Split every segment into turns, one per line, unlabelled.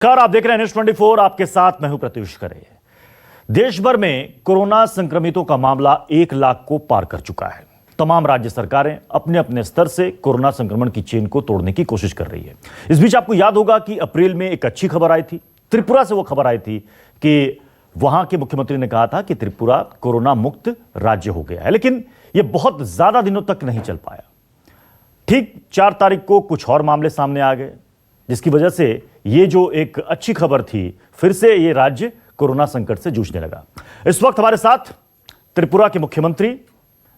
नमस्कार, आप देख रहे हैं न्यूज़ 24। आपके साथ मैं हूं प्रत्युष खरे। देश भर में कोरोना संक्रमितों का मामला 1 लाख को पार कर चुका है। तमाम राज्य सरकारें अपने अपने स्तर से कोरोना संक्रमण की चेन को तोड़ने की कोशिश कर रही है। इस बीच आपको याद होगा कि अप्रैल में एक अच्छी खबर आई थी। त्रिपुरा से वो खबर आई थी कि वहां के मुख्यमंत्री ने कहा था कि त्रिपुरा कोरोना मुक्त राज्य हो गया है, लेकिन यह बहुत ज्यादा दिनों तक नहीं चल पाया। ठीक 4 तारीख को कुछ और मामले सामने आ गए, जिसकी वजह से ये जो एक अच्छी खबर थी, फिर से ये राज्य कोरोना संकट से जूझने लगा। इस वक्त हमारे साथ त्रिपुरा के मुख्यमंत्री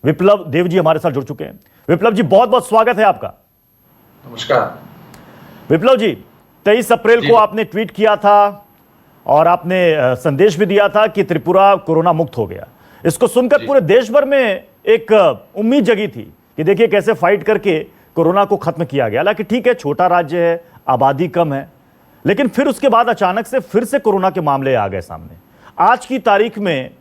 विप्लव देव जी हमारे साथ जुड़ चुके हैं। विप्लव जी, बहुत बहुत स्वागत है आपका।
नमस्कार
विप्लव जी, 23 अप्रैल को आपने ट्वीट किया था और आपने संदेश भी दिया था कि त्रिपुरा कोरोना मुक्त हो गया। इसको सुनकर पूरे देश भर में एक उम्मीद जगी थी कि देखिए कैसे फाइट करके कोरोना को खत्म किया गया। हालांकि ठीक है, छोटा राज्य है, आबादी कम है, लेकिन फिर उसके बाद अचानक से फिर से कोरोना के मामले आ गए सामने। आज की तारीख में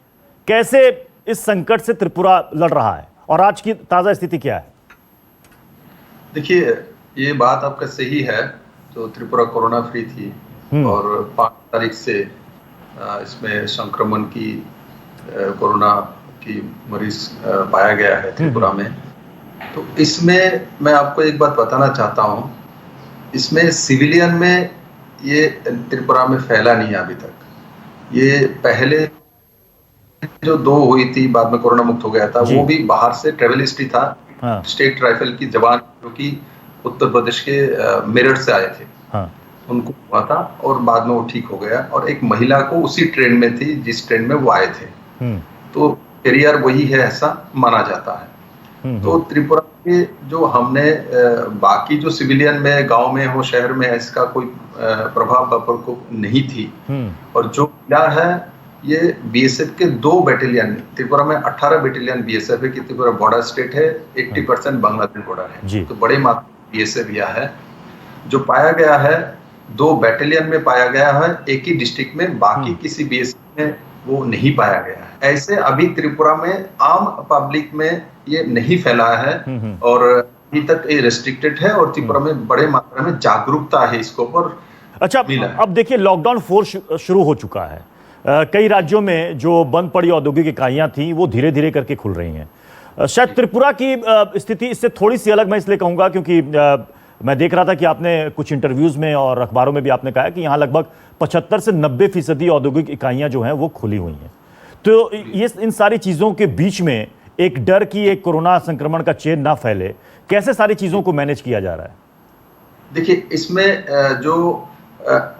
कैसे इस संकट से त्रिपुरा लड़ रहा है और आज की ताजा स्थिति क्या है?
देखिए, ये बात आपका सही है। तो त्रिपुरा कोरोना फ्री थी और 5 तारीख से इसमें संक्रमण की कोरोना की मरीज पाया गया है त्रिपुरा में। तो इसमें मैं आपको एक बात बताना चाहता हूँ, इसमें सिविलियन में ये त्रिपुरा में फैला नहीं है अभी तक। ये पहले जो 2 हुई थी, बाद में कोरोना मुक्त हो गया था, वो भी बाहर से ट्रेवल हिस्ट्री था। स्टेट राइफल की जवान जो कि उत्तर प्रदेश के मेरठ से आए थे, उनको हुआ था और बाद में वो ठीक हो गया। और एक महिला को उसी ट्रेन में थी जिस ट्रेन में वो आए थे। तो कैरियर वही है, ऐसा माना जाता है। तो त्रिपुरा के जो हमने बाकी जो सिविलियन में गांव में हो, शहर में, इसका कोई प्रभाव को नहीं थी। और जो मिला है ये बीएसएफ के 2 बैटालियन, त्रिपुरा में 18 बैटालियन बीएसएफ है कि त्रिपुरा बॉर्डर स्टेट है, 80% बांग्लादेश बॉर्डर है, तो बड़े मात्रा बीएसएफ यह है। जो पाया गया है 2 बैटालियन में पाया गया है, एक ही डिस्ट्रिक्ट में, बाकी किसी बीएसएफ में वो नहीं पाया गया है। ऐसे अभी त्रिपुरा में आम पब्लिक में ये नहीं फैला है और अभी तक ये रेस्ट्रिक्टेड है और त्रिपुरा में बड़े मात्रा में जागरूकता है इसके ऊपर।
अच्छा, अब देखिए लॉकडाउन 4 शुरू हो चुका है। कई राज्यों में जो बंद पड़ी औद्योगिक इकाइयां थी वो धीरे धीरे करके खुल रही हैं। शायद त्रिपुरा की स्थिति इससे थोड़ी सी अलग मैं इसलिए कहूंगा क्योंकि मैं देख रहा था कि आपने कुछ इंटरव्यूज में और अखबारों में भी आपने कहा कि यहाँ लगभग 75 से 90% औद्योगिक इकाइयां जो हैं वो खुली हुई हैं। तो ये इन सारी चीज़ों के बीच में एक डर की एक कोरोना संक्रमण का चेन ना फैले, कैसे सारी चीज़ों को मैनेज किया जा रहा है?
देखिए, इसमें जो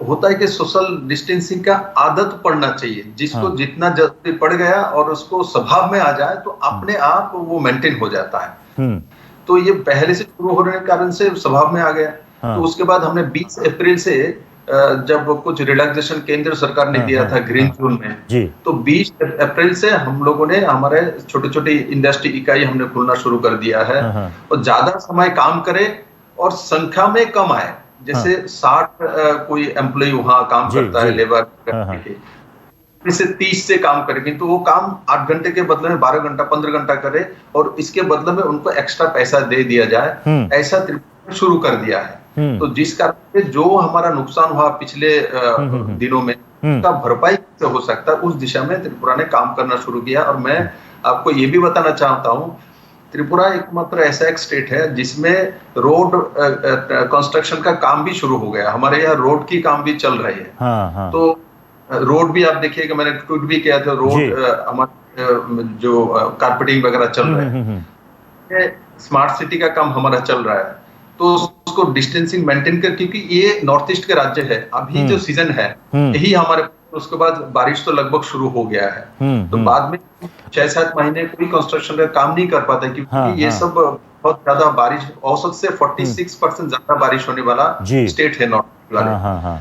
होता है कि सोशल डिस्टेंसिंग का आदत पड़ना चाहिए। जिसको जितना जल्दी पड़ गया और उसको स्वभाव में आ जाए तो अपने आप वो मेंटेन हो जाता है। तो ये पहले से शुरू होने के कारण से स्वभाव में आ गया। तो उसके बाद हमने 20 अप्रैल से जब कुछ रिलैक्सेशन केंद्र सरकार ने दिया था ग्रीन जोन में, तो 20 अप्रैल से हम लोगों ने हमारे छोटे छोटे इंडस्ट्री इकाई हमने खुलना शुरू कर दिया है और ज्यादा समय काम करे और संख्या में कम आए। जैसे 60 कोई एम्प्लॉय वहां काम करता है लेबर के, से 30 से काम करेंगे तो वो काम 8 घंटे के बदले में 12 घंटा 15 घंटा करे और इसके बदले में उनको एक्स्ट्रा पैसा दे दिया जाए, ऐसा त्रिपुरा शुरू कर दिया है। तो जिस कारण से जो हमारा नुकसान हुआ पिछले दिनों में उसका भरपाई से हो सकता है, उस दिशा में त्रिपुरा ने काम करना शुरू किया। और मैं आपको ये भी बताना चाहता हूँ, त्रिपुरा एकमात्र ऐसा एक स्टेट है जिसमें रोड कंस्ट्रक्शन का काम भी शुरू हो गया। हमारे यहाँ रोड की काम भी चल रही है। तो रोड भी आप देखिएगा, मैंने ट्वीट भी किया था, रोड हमारे जो कारपेटिंग वगैरह चल रहे हैं, स्मार्ट सिटी का काम हमारा चल रहा है। तो उसको डिस्टेंसिंग मेंटेन कर, क्योंकि ये नॉर्थ ईस्ट के राज्य है, अभी जो सीजन है यही हमारे, उसके बाद बारिश तो लगभग शुरू हो गया है। तो बाद में 6-7 महीने कोई कंस्ट्रक्शन का काम नहीं कर पाता क्योंकि ये सब बहुत ज्यादा बारिश, औसत से 46% ज्यादा बारिश होने वाला स्टेट है नॉर्थ वाले।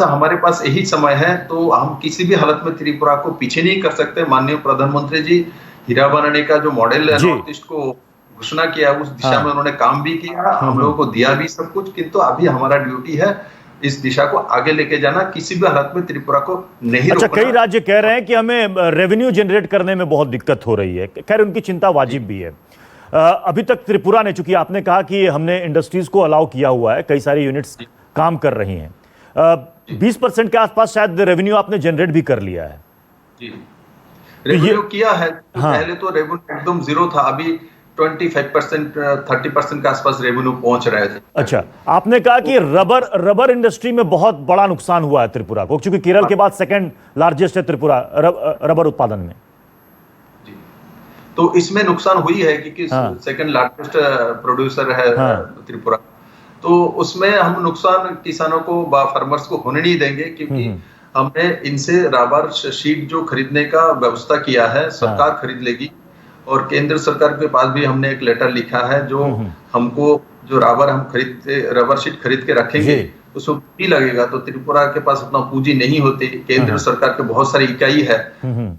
हमारे पास यही समय है, तो हम किसी भी हालत में त्रिपुरा को पीछे नहीं कर सकते। माननीय प्रधानमंत्री जी हीरा बनाने का जो मॉडल है नॉर्थ ईस्ट को घोषणा किया, उस दिशा में उन्होंने काम भी किया, हम लोगों को दिया भी सब कुछ। किंतु अभी हमारा ड्यूटी है इस दिशा को आगे लेके जाना, किसी भी हालत में त्रिपुरा को नहीं रोकना।
कई राज्य कह रहे हैं कि हमें रेवेन्यू जनरेट करने में बहुत दिक्कत हो रही है। खैर, उनकी चिंता वाजिब भी है। अभी तक त्रिपुरा ने, चूंकि आपने कहा कि हमने इंडस्ट्रीज को अलाउ किया हुआ है, कई सारी यूनिट्स काम कर रही हैं, 20% के आसपास शायद रेवेन्यू आपने जनरेट भी कर लिया है।
जी, रेवेन्यू किया है।
हाँ।
पहले तो रेवेन्यू एकदम जीरो था, अभी 25% 30% के आसपास रेवेन्यू पहुंच रहे थे।
अच्छा, आपने कहा कि रबर इंडस्ट्री में बहुत बड़ा नुकसान हुआ है त्रिपुरा को, क्योंकि केरल के बाद सेकंड लार्जेस्ट है त्रिपुरा रबर उत्पादन में।
जी, तो इसमें नुकसान हुई है क्योंकि सेकंड लार्जेस्ट प्रोड्यूसर है त्रिपुरा, तो उसमें हम नुकसान किसानों को फार्मर्स को होने नहीं देंगे, क्योंकि हमने इनसे रबर शीट जो खरीदने का व्यवस्था किया है, सरकार खरीद लेगी। और केंद्र सरकार के पास भी हमने एक लेटर लिखा है, जो हमको जो रबर शीट खरीद के रखेंगे उसको पूंजी लगेगा, तो त्रिपुरा के पास उतना पूंजी नहीं होती। केंद्र सरकार के बहुत सारी इकाई है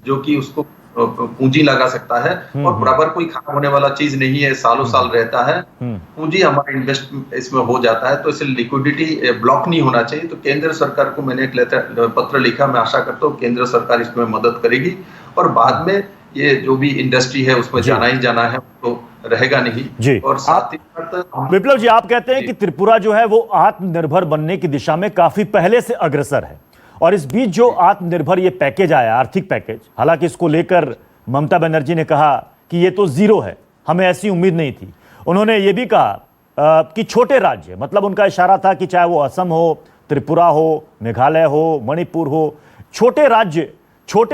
जो कि उसको पूंजी लगा सकता है, और रबर कोई खराब होने वाला चीज नहीं है, सालों साल रहता है। पूंजी हमारा इन्वेस्ट इसमें हो जाता है, तो इसे लिक्विडिटी ब्लॉक नहीं होना चाहिए। तो केंद्र सरकार को मैंने एक पत्र लिखा, मैं आशा करता हूँ केंद्र सरकार इसमें मदद करेगी, और बाद में ये जो भी इंडस्ट्री है उसमें जाना ही जाना है, तो रहेगा नहीं
जी।
और साथ ही साथ
विप्लव जी, आप कहते हैं कि त्रिपुरा जो है वो आत्मनिर्भर बनने की दिशा में काफी पहले से अग्रसर है, और इस बीच जो आत्मनिर्भर ये पैकेज आया, आर्थिक पैकेज, हालांकि इसको लेकर ममता बनर्जी ने कहा कि ये तो जीरो है, हमें ऐसी उम्मीद नहीं थी। उन्होंने ये भी कहा कि छोटे राज्य, मतलब उनका इशारा था कि चाहे वो असम हो, त्रिपुरा हो, मेघालय हो, मणिपुर हो, छोटे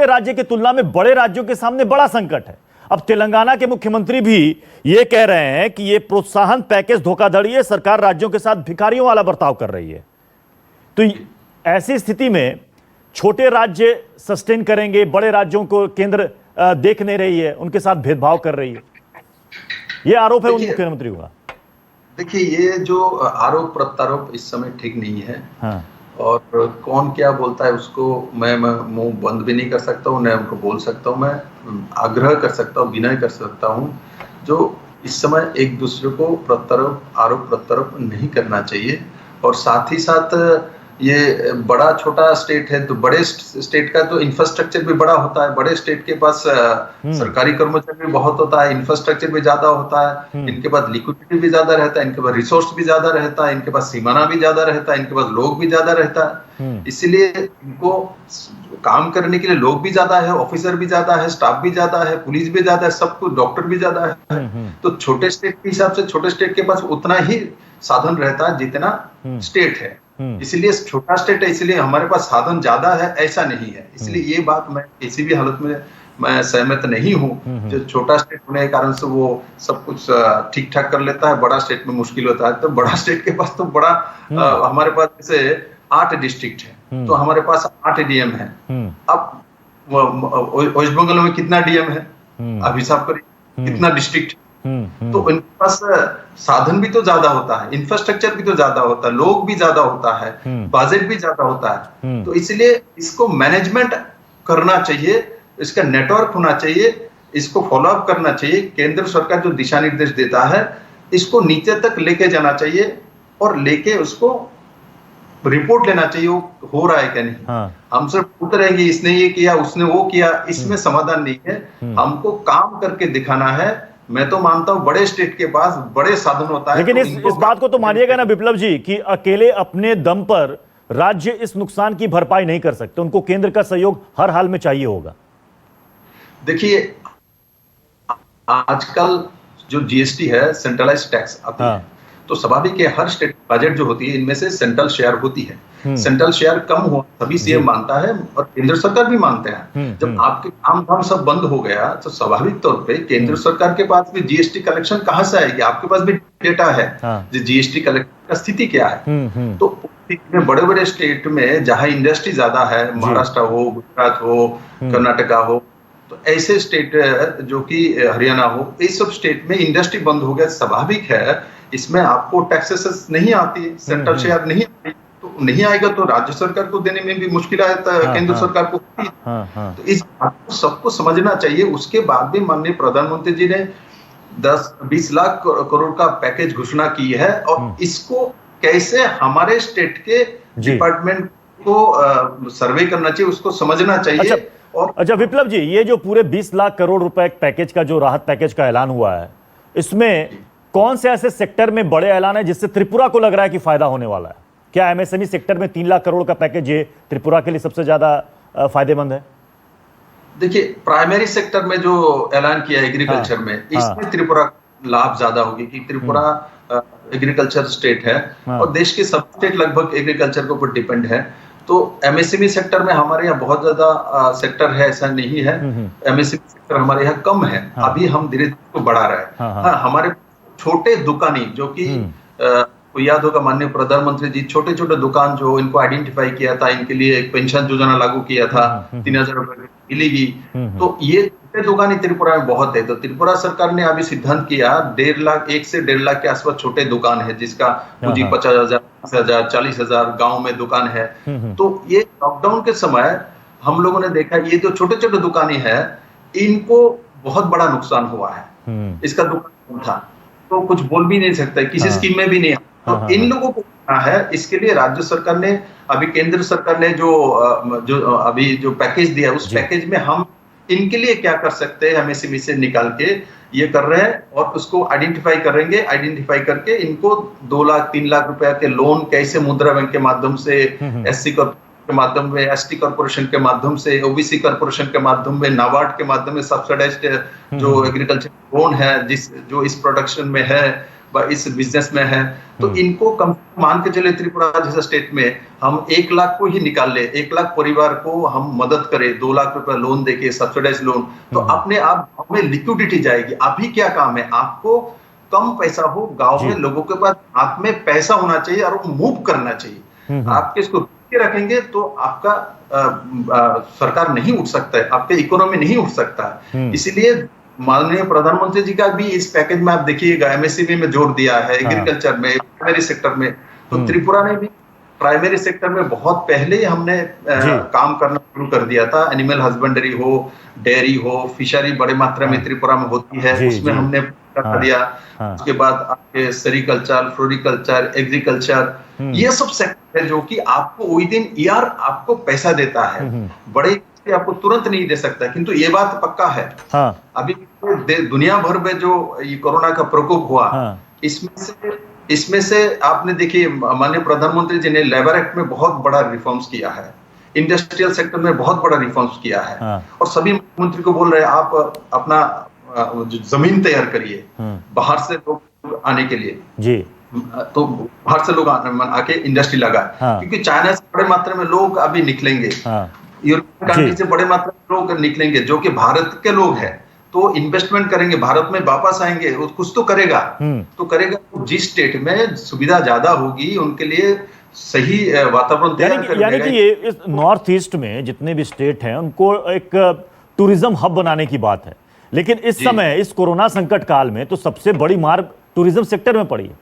राज्य की तुलना में बड़े राज्यों के सामने बड़ा संकट है। अब तेलंगाना के मुख्यमंत्री भी ये कह रहे हैं कि ये प्रोत्साहन पैकेज धोखाधड़ी है, सरकार राज्यों के साथ भिखारियों वाला बर्ताव कर रही है। तो ऐसी स्थिति में छोटे राज्य सस्टेन करेंगे, बड़े राज्यों को केंद्र देख नहीं रही है, उनके साथ भेदभाव कर रही है, ये आरोप है उन मुख्यमंत्री का।
देखिए, ये जो आरोप प्रत्यारोप इस समय ठीक नहीं है।
हाँ।
और कौन क्या बोलता है उसको मैं मुंह बंद भी नहीं कर सकता हूँ, न उनको बोल सकता हूँ। मैं आग्रह कर सकता हूँ, विनय कर सकता हूँ, जो इस समय एक दूसरे को आरोप प्रत्यारोप नहीं करना चाहिए। और साथ ही साथ ये बड़ा छोटा स्टेट है, तो बड़े स्टेट का तो इंफ्रास्ट्रक्चर भी बड़ा होता है। बड़े स्टेट के पास सरकारी कर्मचारी भी बहुत होता है, इंफ्रास्ट्रक्चर भी ज्यादा होता है, इनके पास लिक्विडिटी भी ज्यादा रहता है, इनके पास रिसोर्स भी ज्यादा रहता है, इनके पास सीमाना भी ज्यादा रहता है, इनके पास लोग भी ज्यादा रहता है। इसलिए इनको काम करने के लिए लोग भी ज्यादा है, ऑफिसर भी ज्यादा है, स्टाफ भी ज्यादा है, पुलिस भी ज्यादा है, सब कुछ, डॉक्टर भी ज्यादा है। तो छोटे स्टेट के हिसाब से छोटे स्टेट के पास उतना ही साधन रहता है जितना स्टेट है। इसलिए छोटा स्टेट है, इसलिए हमारे पास साधन ज्यादा है, ऐसा नहीं है। इसलिए ये बात मैं किसी भी हालत में मैं सहमत नहीं हूँ। जो छोटा स्टेट होने के कारण से वो सब कुछ ठीक ठाक कर लेता है, बड़ा स्टेट में मुश्किल होता है। तो बड़ा स्टेट के पास तो बड़ा हमारे पास जैसे 8 डिस्ट्रिक्ट है, तो हमारे पास 8 डीएम है। अब वेस्ट बंगाल में कितना डीएम है, अब हिसाब करिए कितना डिस्ट्रिक्ट। तो उनके पास साधन भी तो ज्यादा होता है, इंफ्रास्ट्रक्चर भी तो ज्यादा होता है, लोग भी ज्यादा होता है, बजट भी ज्यादा होता है। तो इसलिए इसको मैनेजमेंट करना चाहिए, इसका नेटवर्क होना चाहिए, इसको फॉलो अप करना चाहिए। केंद्र सरकार जो दिशा निर्देश देता है, इसको नीचे तक लेके जाना चाहिए, और लेके उसको रिपोर्ट लेना चाहिए वो हो रहा है क्या नहीं। हम सिर्फ पूछते रहेंगे इसने ये किया, उसने वो किया, इसमें समाधान नहीं है। हमको काम करके दिखाना है। मैं तो मानता हूं बड़े स्टेट के पास बड़े साधन होता है,
लेकिन इस बात को तो मानिएगा ना विप्लव जी कि अकेले अपने दम पर राज्य इस नुकसान की भरपाई नहीं कर सकते, उनको केंद्र का सहयोग हर हाल में चाहिए होगा। देखिए,
आजकल जो जीएसटी है, सेंट्रलाइज्ड टैक्स आती है, तो स्वाभाविक है हर स्टेट बजट जो होती है इनमें से सेंट्रल शेयर होती है। सेंट्रल शेयर कम हो सभी सीएम मानता है और केंद्र सरकार भी मानते हैं। जब आपके काम धाम सब बंद हो गया तो स्वाभाविक तौर पे केंद्र सरकार के पास भी जीएसटी कलेक्शन कहां से आएगी? आपके पास भी डेटा है जीएसटी कलेक्शन का स्थिति क्या है। तो बड़े बड़े स्टेट में जहां इंडस्ट्री ज्यादा है, महाराष्ट्र हो, गुजरात हो, कर्नाटका हो, तो ऐसे स्टेट जो कि हरियाणा हो, इस सब स्टेट में इंडस्ट्री बंद हो गया। स्वाभाविक है इसमें आपको टैक्सेस नहीं आती, सेंट्रल शेयर नहीं आती, तो नहीं आएगा तो राज्य सरकार को देने में भी मुश्किल आता है, केंद्र सरकार को। तो इस बात को सबको समझना चाहिए। उसके बाद भी माननीय प्रधानमंत्री जी ने 10-20 लाख करोड़ का पैकेज घोषणा की है, और इसको कैसे हमारे स्टेट के डिपार्टमेंट को सर्वे करना चाहिए, उसको समझना चाहिए।
अच्छा विप्लव जी, ये जो पूरे 20 लाख करोड़ रुपए पैकेज का, जो राहत पैकेज का ऐलान हुआ है, इसमें कौन से ऐसे सेक्टर में बड़े ऐलान है जिससे त्रिपुरा को लग रहा है कि फायदा होने वाला है? क्या एमएसएमई सेक्टर में 3 लाख करोड़ का पैकेज ये त्रिपुरा के लिए सबसे ज्यादा फायदेमंद है?
देखिए, प्राइमरी सेक्टर में जो ऐलान किया एग्रीकल्चर में, इसमें त्रिपुरा लाभ ज्यादा होगी कि त्रिपुरा एग्रीकल्चर स्टेट है और देश के सब स्टेट लगभग एग्रीकल्चर के ऊपर डिपेंड है। तो एमएसएमई सेक्टर में हमारे यहाँ बहुत ज्यादा सेक्टर है, ऐसा नहीं है। एमएसएमई सेक्टर हमारे यहाँ कम है, अभी हम धीरे धीरे बढ़ा रहे हैं। हाँ, हमारे छोटे दुकानी जो कि याद होगा माननीय प्रधानमंत्री जी छोटे छोटे दुकान जो इनको आइडेंटिफाई किया था, इनके लिए एक पेंशन योजना लागू किया था, 3000 रुपए मिलेगी। तो ये छोटे दुकानी त्रिपुरा में बहुत है। तो त्रिपुरा सरकार ने अभी सिद्धांत किया 1 से 1.5 लाख के आसपास छोटे दुकान है जिसका पूंजी 50,000, 30,000, 40,000 गाँव में दुकान है। तो ये लॉकडाउन के समय हम लोगों ने देखा ये जो छोटे छोटे दुकानी है इनको बहुत बड़ा नुकसान हुआ है। इसका दुकान था तो कुछ बोल भी नहीं सकता, किसी स्कीम में भी नहीं। तो इन लोगों को है, इसके लिए राज्य सरकार ने अभी केंद्र सरकार ने जो अभी जो पैकेज दिया उस पैकेज में हम इनके लिए क्या कर सकते हैं एमएसएमई से निकाल के ये कर रहे हैं और उसको आइडेंटिफाई करेंगे। आइडेंटिफाई करके इनको 2 लाख 3 लाख रुपए के लोन कैसे मुद्रा बैंक के माध्यम से, एससी के माध्यम में, एसटी कॉर्पोरेशन के माध्यम से, ओबीसी कॉर्पोरेशन के माध्यम में, नाबार्ड के माध्यम में सब्सिडाइज्ड जो एग्रीकल्चर लोन है जो इस प्रोडक्शन में है इस बिजनेस में है, तो इनको कम मान के चले त्रिपुरा जैसे स्टेट में हम 1 लाख को ही निकाल ले, 1 लाख परिवार को हम मदद करें 2 लाख रुपए लोन देके, सब्सिडाइज लोन, तो अपने आप गाँव में लिक्विडिटी जाएगी। अभी क्या काम है, आपको कम पैसा हो, गाँव में लोगों के पास हाथ में पैसा होना चाहिए और वो मूव करना चाहिए। आपके इसको रखेंगे तो आपका सरकार नहीं उठ सकता है, आपके इकोनॉमी नहीं उठ सकता है। इसीलिए माननीय प्रधानमंत्री जी का भी इस पैकेज में आप देखिएगा एमएसएमई में जोर दिया है, एग्रीकल्चर में, प्राइमरी सेक्टर में। तो त्रिपुरा ने भी प्राइमरी सेक्टर में बहुत पहले ही हमने काम करना शुरू कर दिया था। एनिमल हस्बेंड्री हो, डेयरी हो, फिशरी बड़े मात्रा में त्रिपुरा में होती है, उसमें हमने कर दिया। उसके बाद आपके सेरिकल्चर, फ्लोरिकल्चर, एग्रीकल्चर, ये सब सेक्टर है जो कि आपको विद इन ईयर आपको पैसा देता है। बड़े आपको तुरंत नहीं दे सकता, किंतु ये बात पक्का है। अभी दुनिया भर में जो ये कोरोना का प्रकोप हुआ, इसमें से आपने देखिए माननीय प्रधानमंत्री जी ने लेबर एक्ट में बहुत बड़ा रिफॉर्म्स किया है, इंडस्ट्रियल सेक्टर में बहुत बड़ा रिफॉर्म्स किया है। और सभी मुख्यमंत्री को बोल रहे हैं आप अपना जमीन तैयार करिए बाहर से लोग आने के लिए जी, तो बाहर से लोग आके इंडस्ट्री लगाए, क्योंकि चाइना से बड़े मात्रा में लोग अभी निकलेंगे, यूरोपियन कंट्री से बड़े मात्रा में लोग निकलेंगे जो कि भारत के लोग हैं, तो इन्वेस्टमेंट करेंगे, भारत में वापस आएंगे, कुछ तो करेगा। तो करेगा तो जिस स्टेट में सुविधा ज्यादा होगी उनके लिए सही वातावरण तैयार कर देगा।
यानी कि ये इस नॉर्थ ईस्ट में जितने भी स्टेट हैं उनको एक टूरिज्म हब बनाने की बात है, लेकिन इस समय इस कोरोना संकट काल में तो सबसे बड़ी मार टूरिज्म सेक्टर में पड़ी है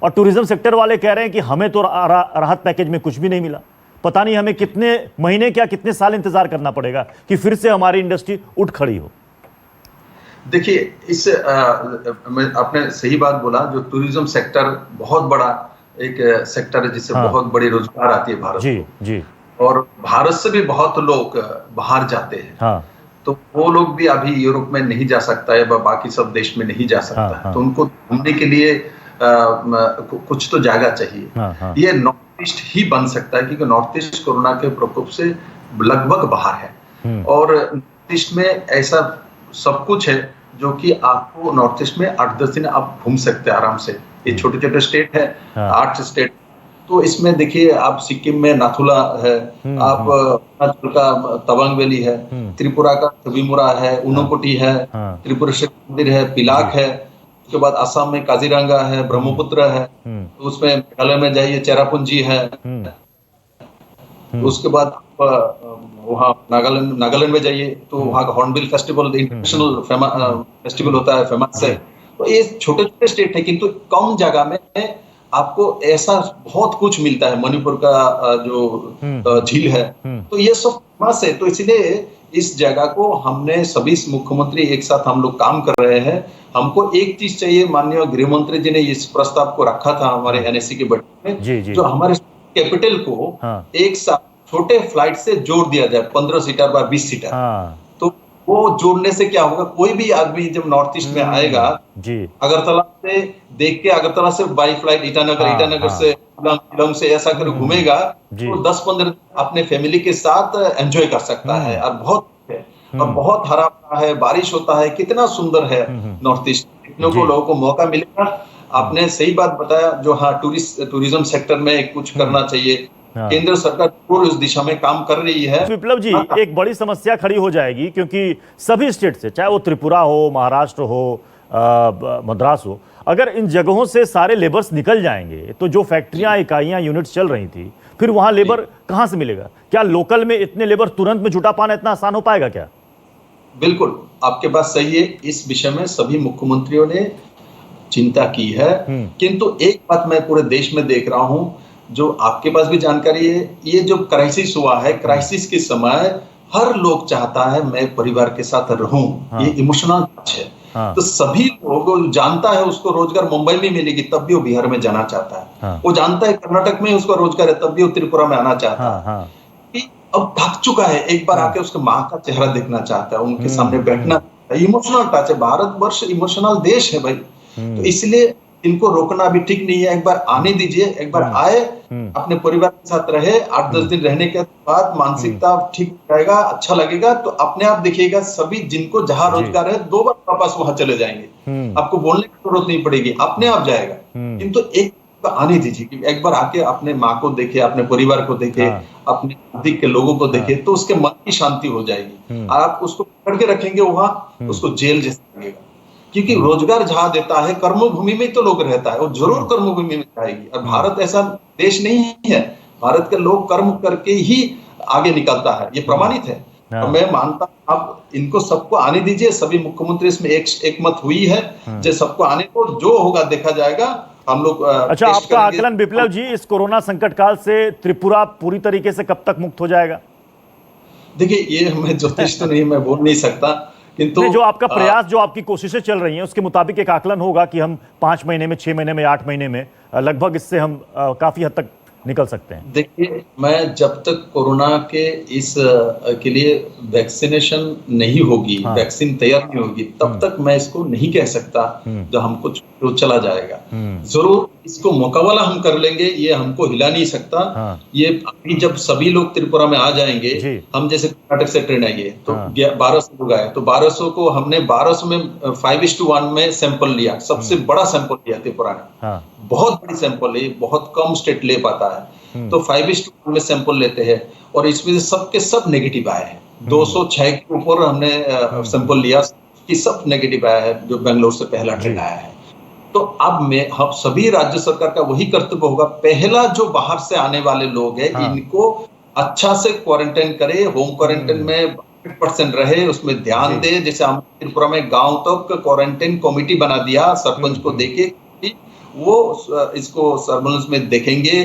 और टूरिज्म सेक्टर वाले कह रहे हैं कि हमें तो राहत पैकेज में कुछ भी नहीं मिला, पता नहीं हमें कितने महीने क्या कितने साल इंतजार करना पड़ेगा कि फिर से हमारी इंडस्ट्री उठ खड़ी हो।
देखिए इस आपने सही बात बोला, जो टूरिज्म सेक्टर बहुत बड़ा एक सेक्टर है जिससे बहुत बड़ी रोजगार आती है भारत
जी।
और भारत से भी बहुत लोग बाहर जाते हैं। तो वो लोग भी अभी यूरोप में नहीं जा सकता है, बाकी सब देश में नहीं जा सकता है, तो उनको घूमने के लिए कुछ तो जगह चाहिए। ये नॉर्थ ईस्ट ही बन सकता है, क्योंकि नॉर्थ ईस्ट कोरोना के प्रकोप से लगभग बाहर है और नॉर्थ ईस्ट में ऐसा सब कुछ है जो कि आपको नॉर्थ ईस्ट में 8-10 दिन आप घूम सकते हैं आराम से। ये छोटे छोटे स्टेट है, 8 स्टेट, तो इसमें देखिए आप सिक्किम में नाथुला है, आप अरुणाचल का तवांग वैली है, त्रिपुरा का त्रिपुरा है, ऊनकोटी है, त्रिपुरा मंदिर है, पिलाक है, उसके बाद असम में काजीरंगा है, ब्रह्मपुत्र है, तो उसमें मेघालय में जाइए चेरापूंजी है, उसके बाद वहाँ नागालैंड में जाइए तो वहाँ का हॉर्नबिल फेस्टिवल इंटरनेशनल फेस्टिवल होता है, फेमस है। तो ये छोटे छोटे स्टेट है, किंतु कम जगह में आपको ऐसा बहुत कुछ मिलता है। मणिपुर का जो झील है, तो ये सब फेमस है। तो इसलिए इस जगह को हमने सभी मुख्यमंत्री एक साथ हम लोग काम कर रहे हैं। हमको एक चीज चाहिए, माननीय गृह मंत्री जी ने इस प्रस्ताव को रखा था हमारे एनएससी के बैठक में, जो हमारे कैपिटल को एक साथ छोटे फ्लाइट से जोड़ दिया जाए, 15 सीटर व 20 सीटर। तो वो जोड़ने से क्या होगा, कोई भी आदमी जब नॉर्थ ईस्ट में आएगा,
जी,
अगरतला से देख के, अगरतला से बाई फ्लाइट ईटानगर,
हाँ,
ईटानगर
हाँ,
से शिलोंग से ऐसा कर घूमेगा,
जी,
तो 10-15 अपने फैमिली के साथ एंजॉय कर सकता है। और बहुत है, और बहुत हरा भरा है, बारिश होता है, कितना सुंदर है नॉर्थ ईस्ट। इतनों को
जी,
लोगों को मौका मिलेगा। आपने सही बात बताया, जो हाँ टूरिज्म सेक्टर में कुछ करना चाहिए।
हाँ।
केंद्र सरकार पूरी उस दिशा में काम कर रही है।
विप्लव जी,
हाँ,
एक बड़ी समस्या खड़ी हो जाएगी, क्योंकि सभी स्टेट से, चाहे वो त्रिपुरा हो, महाराष्ट्र हो, मद्रास हो, अगर इन जगहों से सारे लेबर्स निकल जाएंगे तो जो फैक्ट्रियां, इकाइयां, यूनिट्स चल रही थी, फिर वहां लेबर कहां से मिलेगा? क्या लोकल में इतने लेबर तुरंत में जुटा पाना इतना आसान हो पाएगा क्या?
बिल्कुल, आपके बात सही है। इस विषय में सभी मुख्यमंत्रियों ने चिंता की है, किंतु एक बात मैं पूरे देश में देख रहा हूं, जो आपके पास भी जानकारी है, ये जो क्राइसिस हुआ है, क्राइसिस के समय हर लोग चाहता है मैं परिवार के साथ रहूं। ये इमोशनल टच है। तो सभी लोग जानता है उसको रोजगार मुंबई में मिलेगी, तब भी वो बिहार में जाना चाहता है। वो जानता है कर्नाटक में उसको रोजगार है, तब भी वो त्रिपुरा में आना चाहता है। कि अब थक चुका है, एक बार आके उसके माँ का चेहरा देखना चाहता है, उनके सामने बैठना। इमोशनल टच है, भारतवर्ष इमोशनल देश है भाई। तो इसलिए इनको रोकना भी ठीक नहीं है। एक बार आने दीजिए, एक बार आए, अपने परिवार के साथ रहे, 8-10 दिन रहने के बाद मानसिकता ठीक रहेगा, अच्छा लगेगा, तो अपने आप देखिएगा सभी जिनको जहां रोजगार है 2 बार वापस वहां चले जाएंगे। आपको बोलने की जरूरत नहीं पड़ेगी, अपने आप जाएगा। किंतु एक बार आने दीजिए, कि एक बार आके अपने माँ को देखे, अपने परिवार को देखे, अपने नजदीक के लोगों को देखे, तो उसके मन की शांति हो जाएगी। आप उसको पकड़ के रखेंगे वहां, उसको जेल जैसा लगेगा। क्योंकि रोजगार जहां देता है, कर्मभूमि में तो लोग रहता है, वो जरूर कर्मभूमि में जाएगी। और भारत ऐसा देश नहीं है, भारत के लोग कर्म करके ही आगे निकलता है, ये प्रमाणित है। तो मैं मानता हूं, अब इनको सबको आने दीजिए। सभी मुख्यमंत्री इसमें एक मत हुई है, जो सबको आने को, जो होगा देखा जाएगा। हम लोग
अच्छा, आपका आकलन विप्लव जी, इस कोरोना संकट काल से त्रिपुरा पूरी तरीके से कब तक मुक्त हो जाएगा?
देखिए, ये मैं ज्योतिष तो नहीं, मैं बोल नहीं सकता, किंतु
जो आपका प्रयास, जो आपकी कोशिशें चल रही हैं, उसके मुताबिक एक आकलन होगा कि हम 5 महीने में, 6 महीने में, 8 महीने में लगभग इससे हम काफी हद तक निकल सकते हैं।
देखिए, मैं जब तक कोरोना के इस के लिए वैक्सीनेशन नहीं होगी, वैक्सीन तैयार नहीं होगी, तब तक मैं इसको नहीं कह सकता जो हमको तो चला जाएगा। जरूर इसको मुकाबला हम कर लेंगे, ये हमको हिला नहीं सकता। ये अभी जब सभी लोग त्रिपुरा में आ जाएंगे, हम जैसे कर्नाटक से ट्रेन आएंगे, तो 1200 लोग आए, तो 1200 को हमने 1200 में 5:1 में सैंपल लिया। सबसे बड़ा सैंपल लिया त्रिपुरा ने, बहुत बड़ी सैंपल है, बहुत कम स्टेट ले पाता है। तो 5:1 में सैंपल लेते हैं, और इसमें से सबके सब नेगेटिव आए हैं। 206 के ऊपर हमने सैंपल लिया, कि सब नेगेटिव आया है, जो बेंगलोर से पहला ट्रेन आया है। तो अब हम सभी राज्य सरकार का वही कर्तव्य होगा, पहला जो बाहर से आने वाले लोग हैं, इनको अच्छा से क्वारंटाइन करे, होम क्वारंटाइन में 100% रहे, उसमें ध्यान दे। जैसे हम त्रिपुरा में गांव तक क्वारंटाइन कमेटी बना दिया, सरपंच को देके वो इसको सर्वेलेंस में देखेंगे,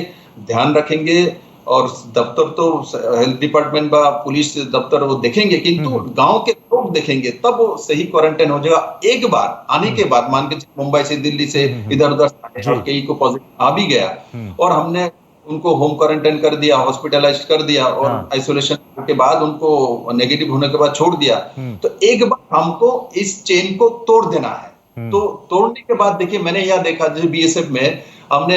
ध्यान रखेंगे। और दफ्तर तो हेल्थ डिपार्टमेंट व पुलिस दफ्तर वो देखेंगे, किंतु गांव के लोग देखेंगे, तब वो सही क्वारंटाइन हो जाएगा। एक बार आने के बाद, मान के मुंबई से, दिल्ली से, इधर उधर और कई को पॉजिटिव आ भी गया, और हमने उनको होम क्वारंटाइन कर दिया, हॉस्पिटलाइज कर दिया, और आइसोलेशन के बाद उनको नेगेटिव होने के बाद छोड़ दिया, तो एक बार हमको इस चेन को तोड़ देना है। तो तोड़ने के बाद देखिए, मैंने यह देखा, जैसे बीएसएफ में हमने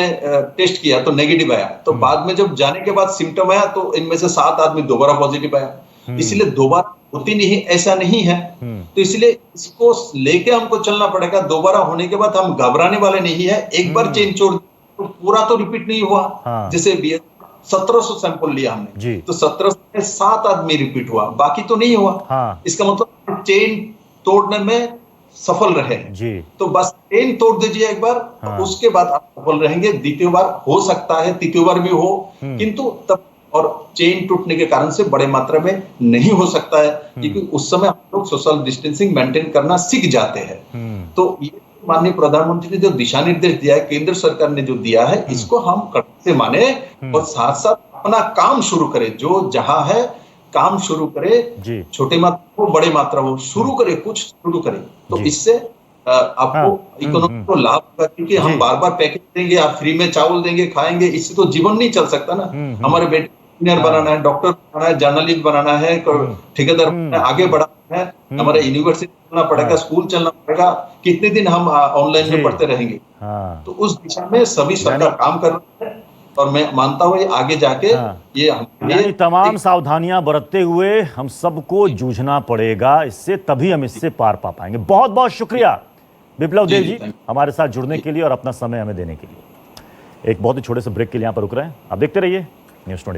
टेस्ट किया तो नेगेटिव आया, तो बाद में जब जाने के बाद सिम्टम आया, तो इनमें से 7 आदमी दोबारा पॉजिटिव आया। इसलिए दोबारा होती नहीं, ऐसा नहीं है। तो इसलिए इसको लेके हमको चलना पड़ेगा। दोबारा होने के बाद हम घबराने वाले नहीं है। एक बार चेन छोड़ तो पूरा तो रिपीट नहीं हुआ। जैसे 1700 सैंपल लिया हमने, तो 1700 में 7 आदमी रिपीट हुआ, बाकी तो नहीं हुआ। इसका मतलब चेन तोड़ने में सफल रहे जी। तो बस चेन तोड़ दीजिए एक बार, उसके बाद आप सफल रहेंगे। द्वितीय बार हो सकता है, तृतीय बार भी हो, किंतु तब और चेन टूटने के कारण से बड़े मात्रा में नहीं हो सकता है, क्योंकि उस समय हम लोग सोशल डिस्टेंसिंग मेंटेन करना सीख जाते हैं। तो ये माननीय प्रधानमंत्री ने जो दिशा निर्देश दिया है, केंद्र सरकार ने जो दिया है, इसको हम कड़े से माने, और साथ साथ अपना काम शुरू करें। जो जहां है काम शुरू करे, छोटे मात्रा हो, बड़े मात्रा हो, शुरू करे, कुछ शुरू करे। तो इससे आपको इकोनॉमी को लाभ होगा, क्योंकि हम बार बार पैकेज देंगे, आप फ्री में चावल देंगे, खाएंगे, इससे तो जीवन नहीं चल सकता ना। हमारे बेटे इंजीनियर बनाना है, डॉक्टर बनाना है, जर्नलिस्ट बनाना है, ठेकेदार बनाना है, आगे बढ़ाना है, हमारा यूनिवर्सिटी चलना पड़ेगा, स्कूल चलना पड़ेगा। कितने दिन हम ऑनलाइन में पढ़ते रहेंगे?
हाँ,
तो उस दिशा में सभी सरकार काम कर रही है और मैं मानता हूँ ये आगे जाके ये
यानी तमाम सावधानियां बरतते हुए हम सबको जूझना पड़ेगा इससे, तभी हम इससे पार पा पाएंगे। बहुत बहुत शुक्रिया विप्लव देव जी हमारे साथ जुड़ने के लिए और अपना समय हमें देने के लिए। एक बहुत ही छोटे से ब्रेक के लिए यहाँ पर रुक रहे हैं, आप देखते रहिए न्यूज़ 24।